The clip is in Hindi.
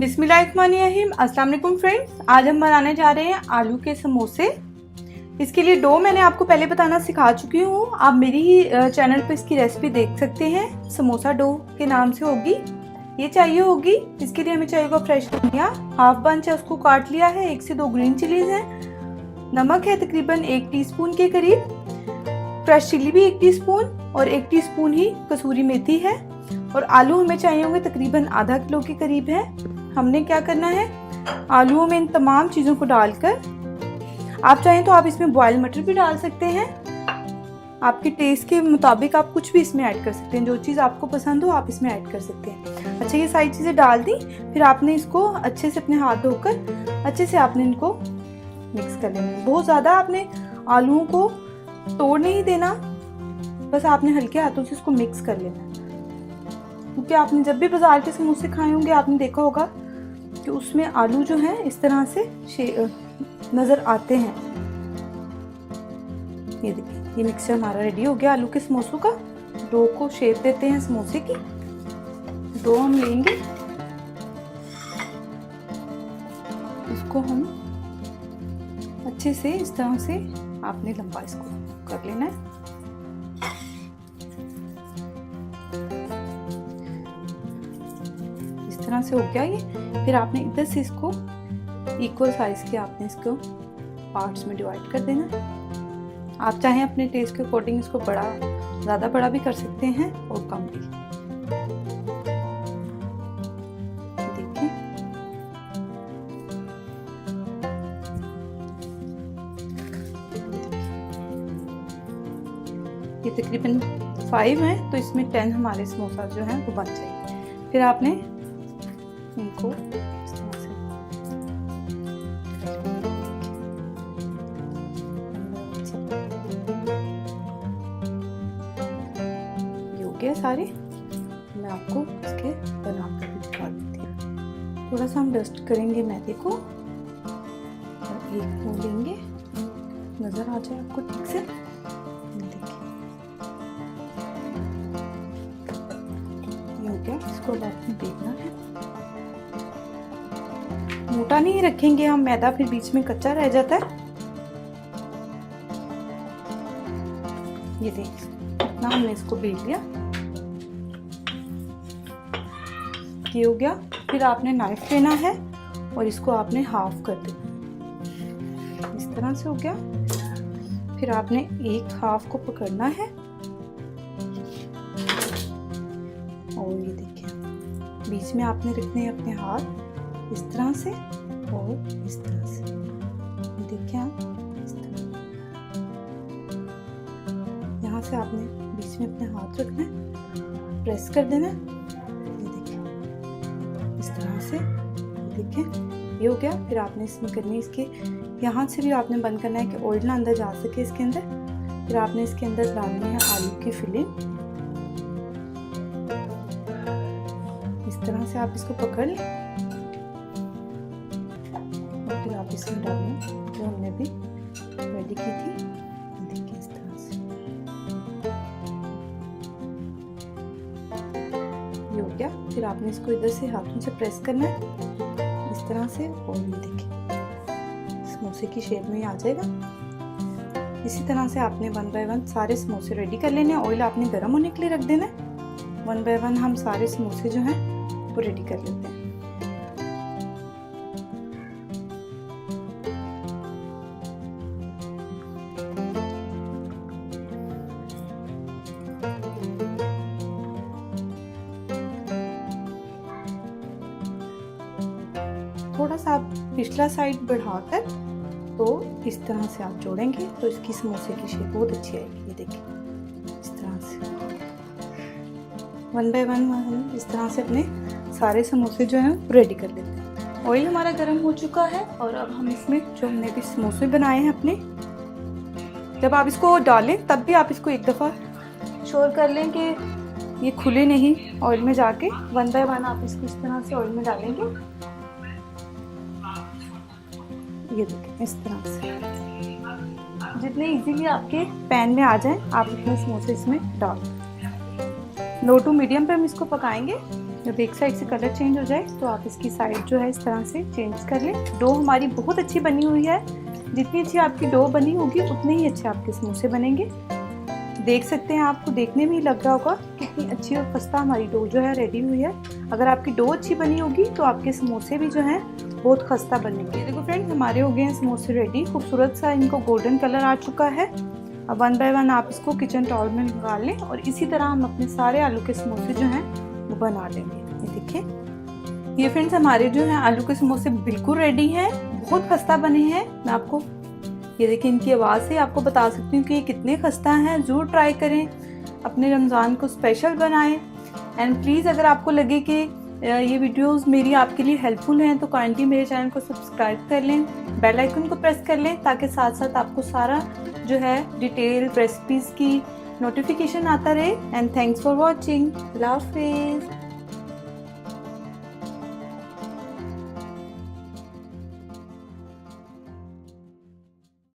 बिस्मिल्लाहिर्रहमानिर्रहीम। अस्सलाम वालेकुम फ्रेंड्स, आज हम बनाने जा रहे हैं आलू के समोसे। इसके लिए डो मैंने आपको पहले बताना सिखा चुकी हूँ, आप मेरी ही चैनल पर इसकी रेसिपी देख सकते हैं। समोसा डो के नाम से होगी, ये चाहिए होगी। इसके लिए हमें चाहिएगा फ्रेश धनिया, हाफ बंच है उसको काट लिया है, 1 से 2 ग्रीन चिलीज हैं, नमक है तकरीबन 1 टीस्पून के करीब, फ्रेश चिली भी 1 टीस्पून और 1 टीस्पून ही कसूरी मेथी है। और आलू हमें चाहिए होंगे तकरीबन आधा किलो के करीब है। हमने क्या करना है, आलूओं में इन तमाम चीज़ों को डालकर, आप चाहें तो आप इसमें बॉयल मटर भी डाल सकते हैं, आपके टेस्ट के मुताबिक आप कुछ भी इसमें ऐड कर सकते हैं, जो चीज़ आपको पसंद हो आप इसमें ऐड कर सकते हैं। अच्छा, ये सारी चीज़ें डाल दी, फिर आपने इसको अच्छे से अपने हाथ धोकर अच्छे से आपने इनको मिक्स कर लेना है। बहुत ज़्यादा आपने आलूओं को तोड़ नहीं देना, बस आपने हल्के हाथों से इसको मिक्स कर लेना है। क्योंकि आपने जब भी बाजार के समोसे खाए होंगे आपने देखा होगा कि उसमें आलू जो हैं इस तरह से नज़र आते हैं। ये देखिए, ये मिक्सचर हमारा रेडी हो गया आलू के समोसों का। डो को शेप देते हैं समोसे की। डो हम लेंगे, इसको हम अच्छे से इस तरह से आपने लंबा इसको कर लेना है। इस तरह से हो गया ये। फिर आपने इधर से इसको इक्वल साइज के आपने इसको पार्ट्स में डिवाइड कर देना। आप चाहें अपने टेस्ट के अकॉर्डिंग इसको ज़्यादा बड़ा भी कर सकते हैं और कम भी। देखिए, ये तकरीबन 5 है तो इसमें 10 हमारे समोसा जो हैं वो बन जाएंगे। फिर आपने इनको इस तरह से ये हो गया सारे। मैं आपको इसके बनाकर भी दिखा देती हूँ। थोड़ा सा हम डस्ट करेंगे मैदे को और एक वो लेंगे, नजर आ जाए आपको ठीक से। इसको आपने देखना है, मोटा नहीं रखेंगे हम, मैदा फिर बीच में कच्चा रह जाता है। ये देखिए, इतना हमने इसको बेल लिया, ये हो गया। फिर आपने नाइफ लेना है और इसको आपने हाफ कर देना, इस तरह से हो गया। फिर आपने एक हाफ को पकड़ना है और ये देखिए बीच में आपने रखने हैं अपने हाथ इस तरह से और इस तरह से। देखिए आप इस तरह, यहाँ से आपने बीच में अपने हाथ रखना है, प्रेस कर देना। ये देखिए इस तरह से, देखिए ये हो गया। फिर आपने इसमें करनी, इसके यहाँ से भी आपने बंद करना है कि ऑयल ना अंदर जा सके इसके अंदर। फिर आपने इसके अंदर डालनी है आलू की फिलिंग। इस तरह से आप इसको पकड़ लें और फिर आप इसमें डालें जो हमने भी रेडी की थी। देखिए इस तरह से ये हो गया। फिर आपने इसको इधर से हाथों से प्रेस करना है इस तरह से और ये देखिए समोसे की शेप में आ जाएगा। इसी तरह से आपने 1 बाय 1 सारे समोसे रेडी कर लेने हैं। ऑयल आपने गर्म होने के लिए रख देना है। 1 बाय 1 हम सारे समोसे जो हैं वो रेडी कर लेते हैं। थोड़ा सा आप पिछला साइड बढ़ाकर तो इस तरह से आप जोड़ेंगे तो इसकी समोसे की शेप बहुत अच्छी आएगी। ये देखिए इस तरह से 1 बाय 1 हम इस तरह से अपने सारे समोसे जो हैं रेडी कर लेते हैं। ऑयल हमारा गर्म हो चुका है और अब हम इसमें जो हमने भी समोसे बनाए हैं अपने, जब आप इसको डालें तब भी आप इसको एक दफ़ा श्योर कर लें कि ये खुले नहीं ऑयल में जाके। 1 बाय 1 आप इसको इस तरह से ऑयल में डालेंगे। ये देखें इस तरह से, जितने इजीली आपके पैन में आ जाएं आप इतने समोसे इसमें डाल। लो टू मीडियम पे हम इसको पकाएंगे जब एक साइड से कलर चेंज हो जाए तो आप इसकी साइड जो है इस तरह से चेंज कर लें। डो हमारी बहुत अच्छी बनी हुई है। जितनी अच्छी आपकी डो बनी होगी उतने ही अच्छे आपके समोसे बनेंगे। देख सकते हैं, आपको देखने में ही लग रहा होगा कितनी अच्छी और खस्ता हमारी डो जो है रेडी हुई है। अगर आपकी डो अच्छी बनी होगी तो आपके समोसे भी जो हैं बहुत खस्ता बनेंगे। देखो फ्रेंड्स, हमारे हो गए हैं समोसे रेडी। खूबसूरत सा इनको गोल्डन कलर आ चुका है। अब वन बाय वन आप इसको किचन टॉवल में लगा लें और इसी तरह हम अपने सारे आलू के समोसे जो हैं वो बना लेंगे। ये देखिए, ये फ्रेंड्स हमारे जो हैं आलू के समोसे बिल्कुल रेडी हैं, बहुत खस्ता बने हैं। मैं आपको ये देखिए इनकी आवाज़ से आपको बता सकती हूँ कि ये कितने खस्ता हैं। ज़रूर ट्राई करें, अपने रमज़ान को स्पेशल बनाएं। एंड प्लीज़ अगर आपको लगे कि ये वीडियोस मेरी आपके लिए हेल्पफुल हैं तो काइंडली मेरे चैनल को सब्सक्राइब कर लें, बेल आइकन को प्रेस कर लें ताकि साथ साथ आपको सारा जो है डिटेल रेसिपीज़ की नोटिफिकेशन आता रहे। And thanks for watching. अल्लाह हाफिज़।